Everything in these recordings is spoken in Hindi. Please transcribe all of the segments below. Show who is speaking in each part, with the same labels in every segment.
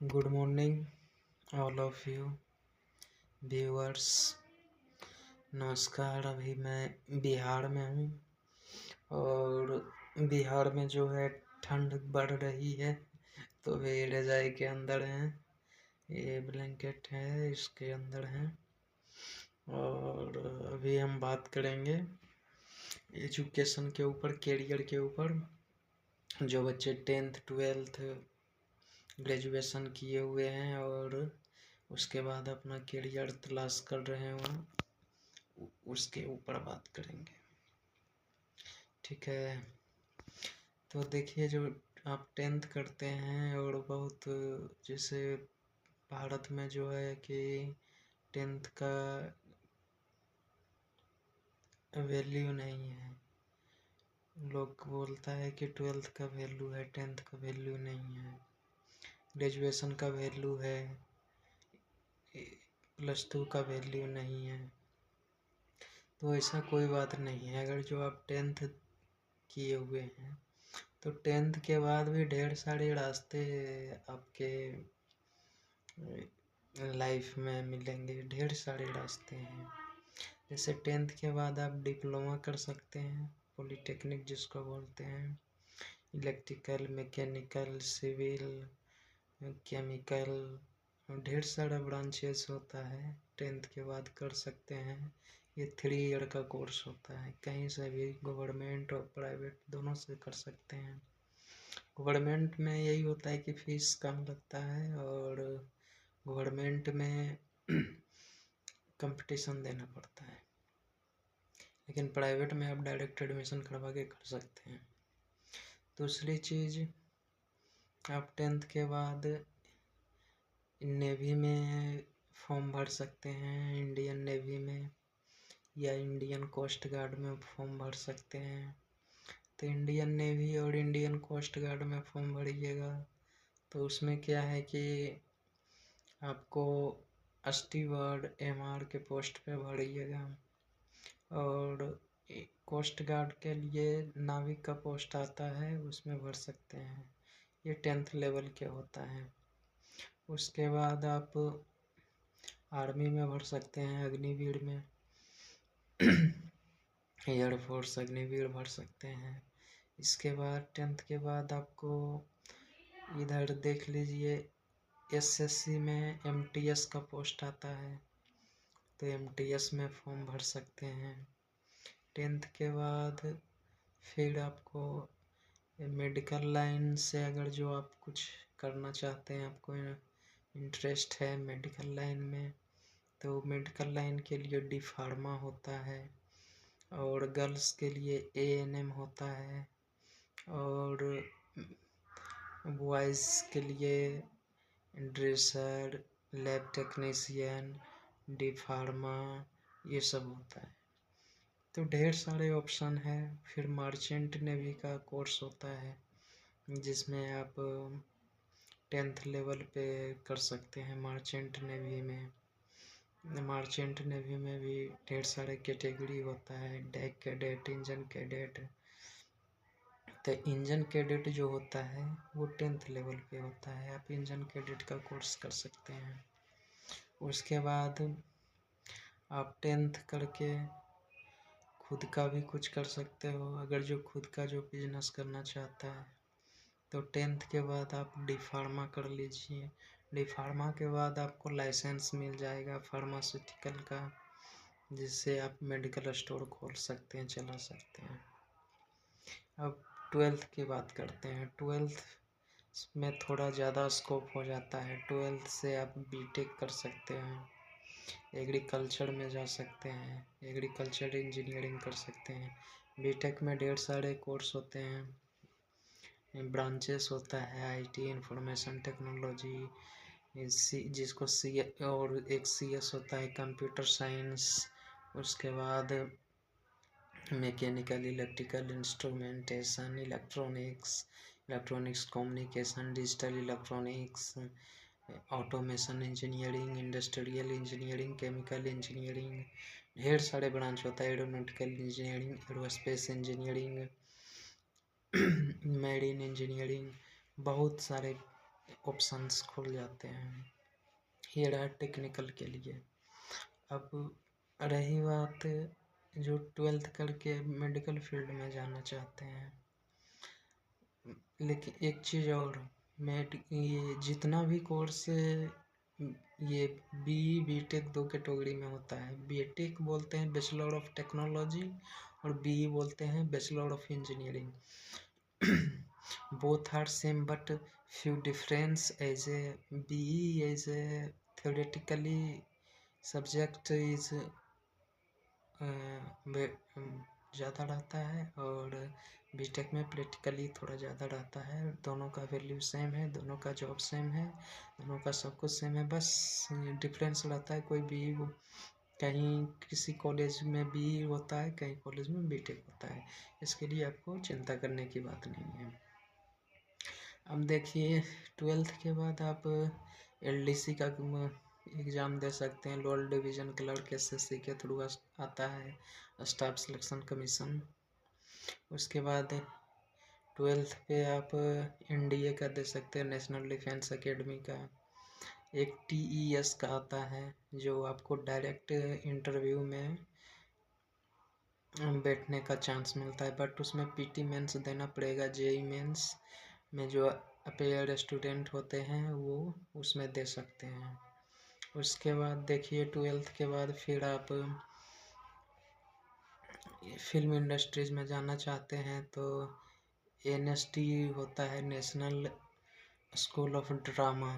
Speaker 1: Good morning all of you viewers. नमस्कार। अभी मैं बिहार में हूँ और बिहार में जो है ठंड बढ़ रही है, तो वे रजाई के अंदर हैं। ये ब्लैंकेट है, इसके अंदर हैं। और अभी हम बात करेंगे एजुकेशन के ऊपर, कैरियर के ऊपर। जो बच्चे 10th 12th ग्रेजुएशन किए हुए हैं और उसके बाद अपना करियर तलाश कर रहे हो, उसके ऊपर बात करेंगे। ठीक है, तो देखिए, जो आप 10th करते हैं और बहुत, जैसे भारत में जो है कि 10th का वैल्यू नहीं है। लोग बोलता है कि 12th का वैल्यू है, 10th का वैल्यू नहीं है। ग्रेजुएशन का वैल्यू है, +2 का वैल्यू नहीं है। तो ऐसा कोई बात नहीं है। अगर जो आप 10th किए हुए हैं तो 10th के बाद भी ढेर सारे रास्ते आपके लाइफ में मिलेंगे। ढेर सारे रास्ते हैं। जैसे 10th के बाद आप डिप्लोमा कर सकते हैं, पॉलीटेक्निक जिसको बोलते हैं। इलेक्ट्रिकल, मैकेनिकल, सिविल, केमिकल, ढेर सारा ब्रांचेस होता है। 10th के बाद कर सकते हैं। ये 3 ईयर का कोर्स होता है। कहीं से भी, गवर्नमेंट और प्राइवेट दोनों से कर सकते हैं। गवर्नमेंट में यही होता है कि फीस कम लगता है और गवर्नमेंट में कंपटीशन देना पड़ता है। लेकिन प्राइवेट में आप डायरेक्ट एडमिशन करवा के कर सकते हैं। दूसरी चीज़, आप 10th के बाद नेवी में फॉर्म भर सकते हैं, इंडियन नेवी में, या इंडियन कोस्ट गार्ड में फॉर्म भर सकते हैं। तो इंडियन नेवी और इंडियन कोस्ट गार्ड में फॉर्म भरिएगा तो उसमें क्या है कि आपको स्टीवर्ड MR के पोस्ट पे भरिएगा। और कोस्ट गार्ड के लिए नाविक का पोस्ट आता है, उसमें भर सकते हैं। ये 10th लेवल के होता है। उसके बाद आप आर्मी में भर सकते हैं, अग्निवीर में एयरफोर्स अग्निवीर भर सकते हैं। इसके बाद 10th के बाद आपको इधर देख लीजिए, SSC में MTS का पोस्ट आता है, तो MTS में फॉर्म भर सकते हैं। 10th के बाद फिर आपको मेडिकल लाइन से, अगर जो आप कुछ करना चाहते हैं, आपको इंटरेस्ट है मेडिकल लाइन में, तो मेडिकल लाइन के लिए D फार्मा होता है। और गर्ल्स के लिए ANM होता है। और बॉयज़ के लिए dresser, lab technician, D pharma, ये सब होता है। तो ढेर सारे ऑप्शन है। फिर मार्चेंट नेवी का कोर्स होता है, जिसमें आप 10th लेवल पे कर सकते हैं। मार्चेंट नेवी में भी ढेर सारे कैटेगरी होता है। Deck cadet, engine cadet. तो इंजन कैडेट जो होता है वो 10th लेवल पे होता है। आप इंजन कैडेट का कोर्स कर सकते हैं। उसके बाद आप 10th करके खुद का भी कुछ कर सकते हो। अगर जो खुद का जो बिजनेस करना चाहता है तो 10th के बाद आप D फार्मा कर लीजिए। D फार्मा के बाद आपको लाइसेंस मिल जाएगा फार्मास्यूटिकल का, जिससे आप मेडिकल स्टोर खोल सकते हैं, चला सकते हैं। अब 12th की बात करते हैं। 12th में थोड़ा ज़्यादा स्कोप हो जाता है। 12th से आप BTech कर सकते हैं, एग्रीकल्चर में जा सकते हैं, एग्रीकल्चर इंजीनियरिंग कर सकते हैं। BTech में ढेर सारे कोर्स होते हैं, ब्रांचेस होता है। IT, इंफॉर्मेशन टेक्नोलॉजी, जिसको और एक CS होता है, कंप्यूटर साइंस। उसके बाद mechanical, electrical, instrumentation, electronics communication, digital electronics, automation engineering, industrial engineering, chemical engineering, ढेर सारे ब्रांच होता है। Aeronautical engineering, aerospace engineering, marine engineering, बहुत सारे ऑप्शंस खुल जाते हैं। ये रहा टेक्निकल के लिए। अब रही बात जो 12th करके मेडिकल फील्ड में जाना चाहते हैं, लेकिन एक चीज़ और, ये जितना भी कोर्स ये BE BTech 2 कैटेगरी में होता है। BTech बोलते हैं बैचलर ऑफ टेक्नोलॉजी और BE बोलते हैं bachelor of engineering. both are same but few difference as a BE is a theoretically subject is ज़्यादा रहता है और बीटेक में प्रैक्टिकली थोड़ा ज़्यादा रहता है। दोनों का वैल्यू सेम है, दोनों का जॉब सेम है, दोनों का सब कुछ सेम है, बस डिफरेंस रहता है। कोई भी कहीं किसी कॉलेज में BE होता है, कहीं कॉलेज में बीटेक होता है। इसके लिए आपको चिंता करने की बात नहीं है। अब देखिए 12th के बाद आप LDC का एग्ज़ाम दे सकते हैं। लोअर डिवीज़न क्लर्क SSC के थ्रू आता है, स्टाफ सिलेक्शन कमीशन। उसके बाद 12th पे आप NDA का दे सकते हैं, नेशनल डिफेंस एकेडमी का। एक TES का आता है जो आपको डायरेक्ट इंटरव्यू में बैठने का चांस मिलता है, बट उसमें PT मेंस देना पड़ेगा। JEE मेंस में जो अपेयर स्टूडेंट होते हैं वो उसमें दे सकते हैं। उसके बाद देखिए 12th के बाद फिर आप फिल्म इंडस्ट्रीज में जाना चाहते हैं तो NSD होता है, नेशनल स्कूल ऑफ ड्रामा,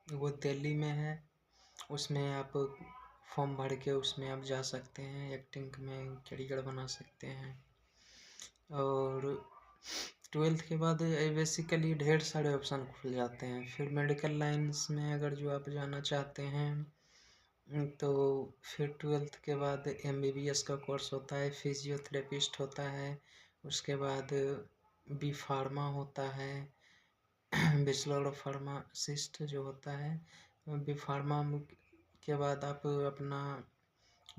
Speaker 1: वो दिल्ली में है। उसमें आप फॉर्म भर के उसमें आप जा सकते हैं, एक्टिंग में करियर बना सकते हैं। और 12th के बाद बेसिकली ढेर सारे ऑप्शन खुल जाते हैं। फिर मेडिकल लाइंस में अगर जो आप जाना चाहते हैं तो फिर 12th के बाद MBBS का कोर्स होता है, फिजियोथेरेपिस्ट होता है। उसके बाद B फार्मा होता है, बैचलर ऑफ फार्मासिस्ट जो होता है। B फार्मा के बाद आप अपना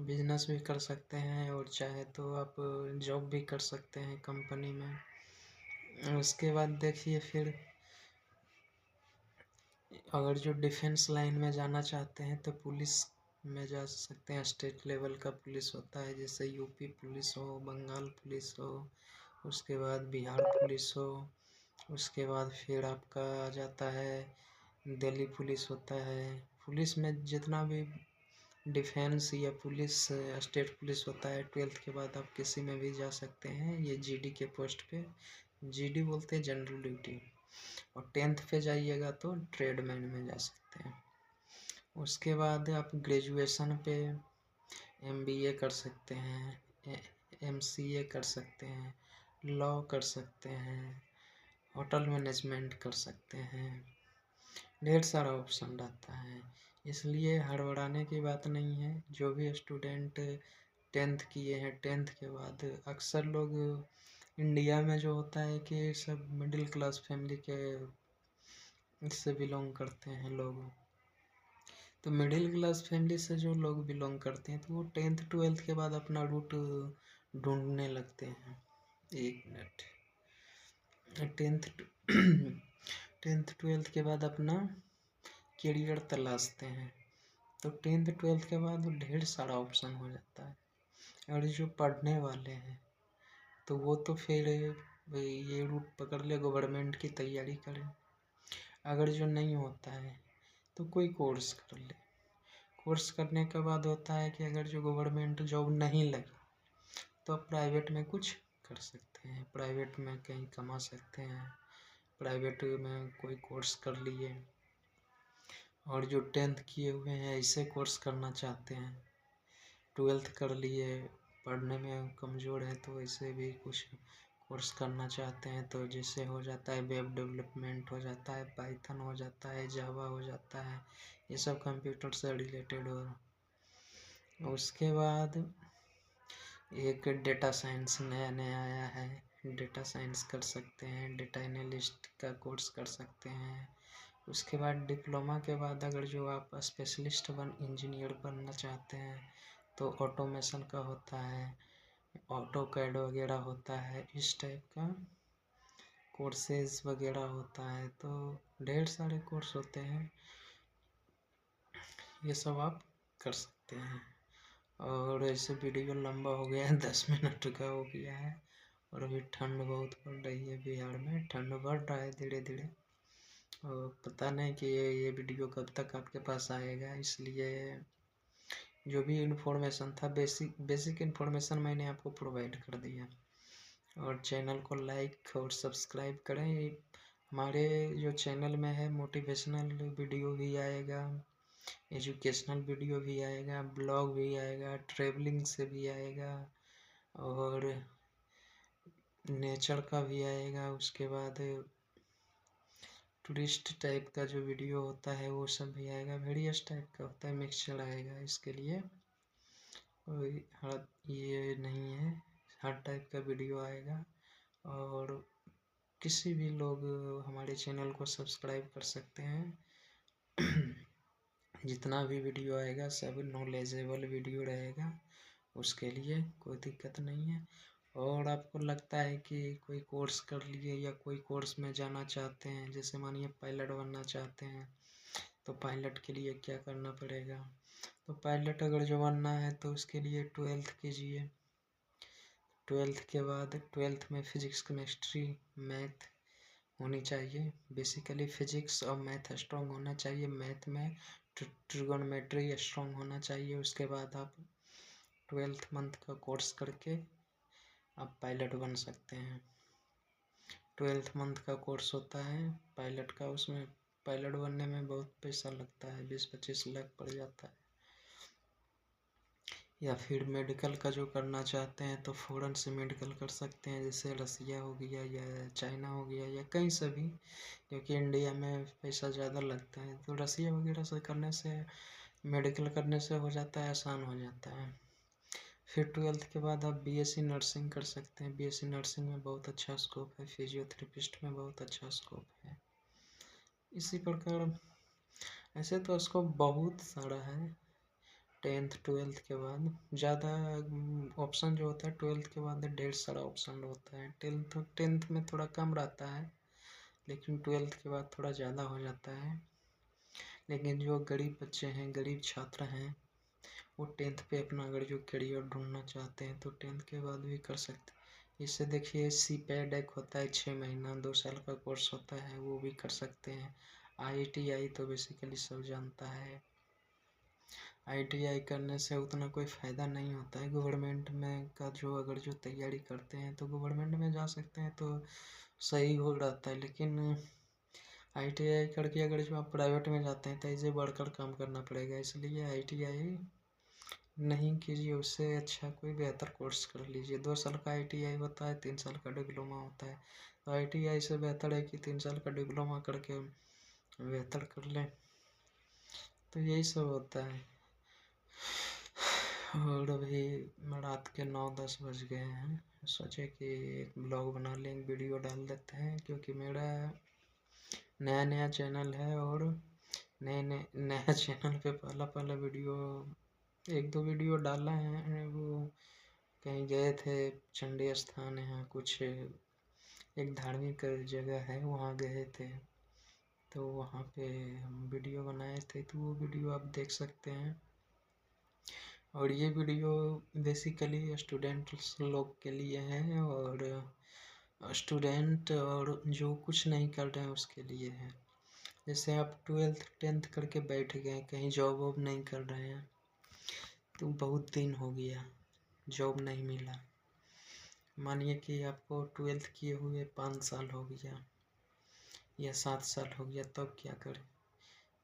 Speaker 1: बिजनेस भी कर सकते हैं और चाहे तो आप जॉब भी कर सकते हैं कंपनी में। उसके बाद देखिए फिर अगर जो डिफेंस लाइन में जाना चाहते हैं तो पुलिस में जा सकते हैं। स्टेट लेवल का पुलिस होता है, जैसे UP पुलिस हो, बंगाल पुलिस हो, उसके बाद बिहार पुलिस हो। उसके बाद फिर आपका आ जाता है दिल्ली पुलिस होता है। पुलिस में जितना भी डिफेंस या पुलिस स्टेट पुलिस होता है, 12th के बाद आप किसी में भी जा सकते हैं। ये GD के पोस्ट पे, GD बोलते हैं जनरल ड्यूटी। और 10th पे जाइएगा तो ट्रेडमैन में जा सकते हैं। उसके बाद आप ग्रेजुएशन पे MBA कर सकते हैं, MCA कर सकते हैं, लॉ कर सकते हैं, होटल मैनेजमेंट कर सकते हैं। ढेर सारा ऑप्शन रहता है, इसलिए हड़बड़ाने की बात नहीं है। जो भी स्टूडेंट 10th किए हैं, 10th के बाद अक्सर लोग इंडिया में जो होता है कि सब मिडिल क्लास फैमिली के इससे बिलोंग करते हैं लोग। तो मिडिल क्लास फैमिली से जो लोग बिलोंग करते हैं तो वो 10th 12th के बाद अपना रूट ढूंढने लगते हैं। एक मिनट, 10th 12th के बाद अपना करियर तलाशते हैं। तो 10th 12th के बाद ढेर सारा ऑप्शन हो जाता है। और जो पढ़ने वाले हैं तो वो तो फिर ये रूट पकड़ ले, गवर्नमेंट की तैयारी करें। अगर जो नहीं होता है तो कोई कोर्स कर ले। कोर्स करने के बाद होता है कि अगर जो गवर्नमेंट जॉब नहीं लगी तो आप प्राइवेट में कुछ कर सकते हैं, प्राइवेट में कहीं कमा सकते हैं। प्राइवेट में कोई कोर्स कर लिए। और जो 10th किए हुए हैं ऐसे कोर्स करना चाहते हैं, 12th कर लिए, पढ़ने में कमज़ोर है तो ऐसे भी कुछ कोर्स करना चाहते हैं तो जैसे हो जाता है वेब डेवलपमेंट हो जाता है, पाइथन हो जाता है, जावा हो जाता है, ये सब कंप्यूटर से रिलेटेड हो। उसके बाद एक डेटा साइंस नया नया आया है, डेटा साइंस कर सकते हैं, डेटा एनालिस्ट का कोर्स कर सकते हैं। उसके बाद डिप्लोमा के बाद अगर जो आप स्पेशलिस्ट इंजीनियर बनना चाहते हैं तो ऑटोमेशन का होता है, ऑटो कैड वगैरह होता है, इस टाइप का कोर्सेज वगैरह होता है, तो ढेर सारे कोर्स होते हैं, ये सब आप कर सकते हैं। और ऐसे वीडियो लंबा हो गया है, 10 मिनट का हो गया है। और अभी ठंड बहुत पड़ रही है बिहार में, ठंड बढ़ रहा है धीरे धीरे, और पता नहीं कि ये वीडियो कब तक आपके पास आएगा, इसलिए जो भी इन्फॉर्मेशन था, बेसिक इन्फॉर्मेशन मैंने आपको प्रोवाइड कर दिया। और चैनल को लाइक और सब्सक्राइब करें। हमारे जो चैनल में है, मोटिवेशनल वीडियो भी आएगा, एजुकेशनल वीडियो भी आएगा, ब्लॉग भी आएगा, ट्रेवलिंग से भी आएगा, और नेचर का भी आएगा। उसके बाद टूरिस्ट टाइप का जो वीडियो होता है वो सब भी आएगा, वेरियस टाइप का होता है, मिक्सचर आएगा। इसके लिए कोई ये नहीं है, हर टाइप का वीडियो आएगा। और किसी भी लोग हमारे चैनल को सब्सक्राइब कर सकते हैं। जितना भी वीडियो आएगा सब नॉलेजेबल वीडियो रहेगा, उसके लिए कोई दिक्कत नहीं है। और आपको लगता है कि कोई कोर्स कर लिए या कोई कोर्स में जाना चाहते हैं, जैसे मानिए पायलट बनना चाहते हैं, तो पायलट के लिए क्या करना पड़ेगा? तो पायलट अगर जो बनना है तो उसके लिए 12th कीजिए। 12th के बाद 12th में फिजिक्स, केमिस्ट्री, मैथ होनी चाहिए। बेसिकली फिजिक्स और मैथ स्ट्रॉन्ग होना चाहिए। मैथ में ट्रिगोनोमेट्री स्ट्रॉन्ग होना चाहिए। उसके बाद आप 12th मंथ का कोर्स करके आप पायलट बन सकते हैं। 12th मंथ का कोर्स होता है पायलट का, उसमें पायलट बनने में बहुत पैसा लगता है, 20-25 लाख पड़ जाता है। या फिर मेडिकल का जो करना चाहते हैं तो फ़ॉरेन से मेडिकल कर सकते हैं, जैसे रसिया हो गया या चाइना हो गया या कहीं से भी, क्योंकि इंडिया में पैसा ज़्यादा लगता है, तो रसिया वगैरह से करने से, मेडिकल करने से हो जाता है, आसान हो जाता है। फिर 12th के बाद आप बीएससी नर्सिंग कर सकते हैं। बीएससी नर्सिंग में बहुत अच्छा स्कोप है, फिजियोथेरेपिस्ट में बहुत अच्छा स्कोप है। इसी प्रकार ऐसे तो स्कोप बहुत सारा है। 10th 12th के बाद ज़्यादा ऑप्शन जो होता है 12th के बाद ढेर सारा ऑप्शन होता है। 10th में थोड़ा कम रहता है, लेकिन 12th के बाद थोड़ा ज़्यादा हो जाता है। लेकिन जो गरीब बच्चे हैं, गरीब छात्र हैं, वो 10th पे अपना अगर जो करियर ढूंढना चाहते हैं तो 10th के बाद भी कर सकते हैं। इससे देखिए CPAD एक होता है, 6 महीना 2 साल का कोर्स होता है, वो भी कर सकते हैं। ITI तो बेसिकली सब जानता है। ITI करने से उतना कोई फ़ायदा नहीं होता है। गवर्नमेंट में का जो अगर जो तैयारी करते हैं तो गवर्नमेंट में जा सकते हैं तो सही हो रहता है, लेकिन ITI करके अगर जो आप प्राइवेट में जाते हैं तो ऐसे बढ़कर काम करना पड़ेगा, इसलिए ITI नहीं कीजिए। उससे अच्छा कोई बेहतर कोर्स कर लीजिए। 2 साल का ITI होता है, 3 साल का डिप्लोमा होता है, तो ITI से बेहतर है कि 3 साल का डिप्लोमा करके बेहतर कर लें। तो यही सब होता है। और अभी रात के 9-10 बज गए हैं, सोचे कि एक ब्लॉग बना लें, एक वीडियो डाल देते हैं, क्योंकि मेरा नया नया चैनल है और नया चैनल पे पहला वीडियो, 1-2 वीडियो डाला है। वो कहीं गए थे, चंडी स्थान है कुछ, एक धार्मिक जगह है, वहाँ गए थे, तो वहाँ पे हम वीडियो बनाए थे, तो वो वीडियो आप देख सकते हैं। और ये वीडियो बेसिकली स्टूडेंट्स लोग के लिए है, और स्टूडेंट और जो कुछ नहीं कर रहे हैं उसके लिए है। जैसे आप 12th 10th करके बैठ गए, कहीं जॉब वॉब नहीं कर रहे हैं, तो बहुत दिन हो गया जॉब नहीं मिला, मानिए कि आपको 12th किए हुए 5 साल हो गया या 7 साल हो गया, तब क्या करें?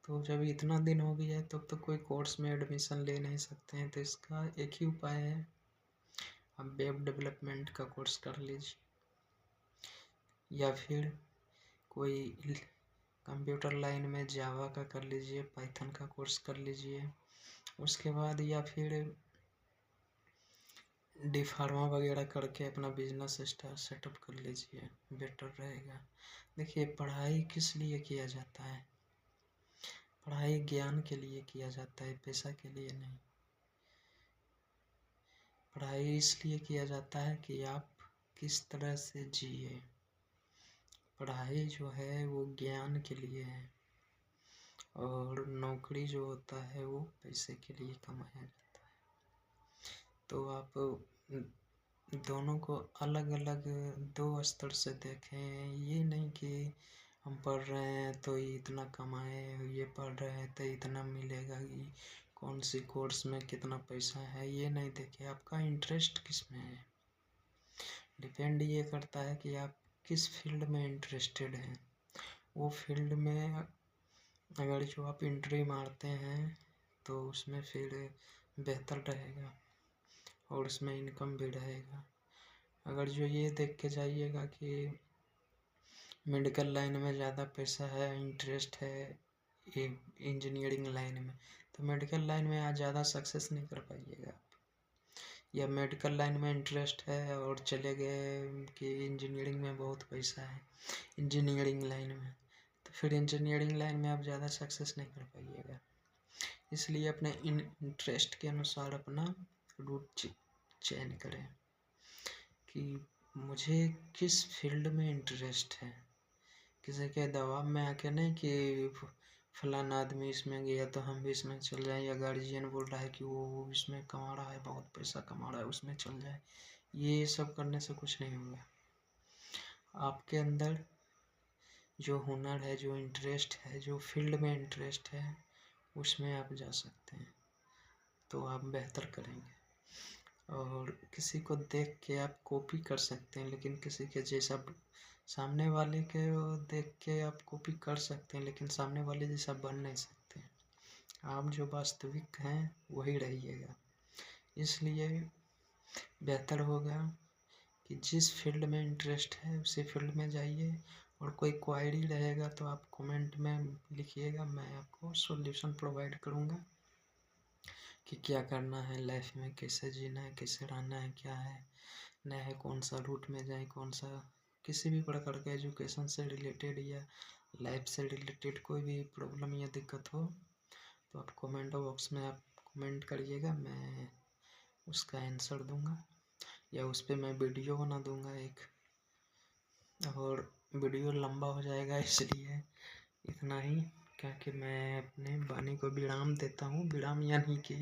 Speaker 1: तो जब इतना दिन हो गया है तब तो कोई कोर्स में एडमिशन ले नहीं सकते हैं, तो इसका एक ही उपाय है, आप वेब डेवलपमेंट का कोर्स कर लीजिए, या फिर कोई कंप्यूटर लाइन में जावा का कर लीजिए, पाइथन का कोर्स कर लीजिए। उसके बाद या फिर D Pharma वगैरह करके अपना बिजनेस सेटअप कर लीजिए, बेटर रहेगा। देखिए पढ़ाई किस लिए किया जाता है? पढ़ाई ज्ञान के लिए किया जाता है, पैसा के लिए नहीं। पढ़ाई इसलिए किया जाता है कि आप किस तरह से जिए, पढ़ाई जो है वो ज्ञान के लिए है, और नौकरी जो होता है वो पैसे के लिए कमाया जाता है। तो आप दोनों को अलग अलग दो स्तर से देखें। ये नहीं कि हम पढ़ रहे हैं तो इतना कमाए, ये पढ़ रहे हैं तो इतना मिलेगा, कि कौन सी कोर्स में कितना पैसा है, ये नहीं देखें। आपका इंटरेस्ट किस में है, डिपेंड ये करता है कि आप किस फील्ड में इंटरेस्टेड हैं। वो फील्ड में अगर जो आप एंट्री मारते हैं तो उसमें फिर बेहतर रहेगा और उसमें इनकम भी रहेगा। अगर जो ये देख के जाइएगा कि मेडिकल लाइन में ज़्यादा पैसा है, इंटरेस्ट है इंजीनियरिंग लाइन में, तो मेडिकल लाइन में आज ज़्यादा सक्सेस नहीं कर पाइएगा आप। या मेडिकल लाइन में इंटरेस्ट है और चले गए कि इंजीनियरिंग में बहुत पैसा है इंजीनियरिंग लाइन में, तो फिर इंजीनियरिंग लाइन में आप ज़्यादा सक्सेस नहीं कर पाइएगा। इसलिए अपने इंटरेस्ट के अनुसार अपना रूट चयन करें कि मुझे किस फील्ड में इंटरेस्ट है। किसी के दबाव में आके नहीं कि फलाना आदमी इसमें गया तो हम भी इसमें चल जाएं, या गार्जियन बोल रहा है कि वो इसमें कमा रहा है, बहुत पैसा कमा रहा है, उसमें चल जाए। ये सब करने से कुछ नहीं होगा। आपके अंदर जो हुनर है, जो इंटरेस्ट है, जो फील्ड में इंटरेस्ट है, उसमें आप जा सकते हैं तो आप बेहतर करेंगे। और किसी को देख के आप कॉपी कर सकते हैं, लेकिन किसी के जैसा सामने वाले के देख के आप कॉपी कर सकते हैं, लेकिन सामने वाले जैसा बन नहीं सकते। आप जो वास्तविक हैं वही रहिएगा। इसलिए बेहतर होगा कि जिस फील्ड में इंटरेस्ट है उसी फील्ड में जाइए। और कोई क्वायरी रहेगा तो आप कमेंट में लिखिएगा, मैं आपको सॉल्यूशन प्रोवाइड करूँगा कि क्या करना है लाइफ में, कैसे जीना है, कैसे रहना है, क्या है नया है, कौन सा रूट में जाए, कौन सा किसी भी प्रकार के एजुकेशन से रिलेटेड या लाइफ से रिलेटेड कोई भी प्रॉब्लम या दिक्कत हो तो आप कमेंट बॉक्स में आप कमेंट करिएगा, मैं उसका आंसर दूंगा या उस पर मैं वीडियो बना दूंगा एक। और वीडियो लंबा हो जाएगा इसलिए इतना ही, क्योंकि मैं अपने वाणी को विराम देता हूँ, विराम यानी कि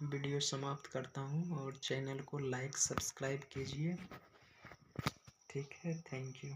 Speaker 1: वीडियो समाप्त करता हूँ। और चैनल को लाइक सब्सक्राइब कीजिए। ठीक है, थैंक यू।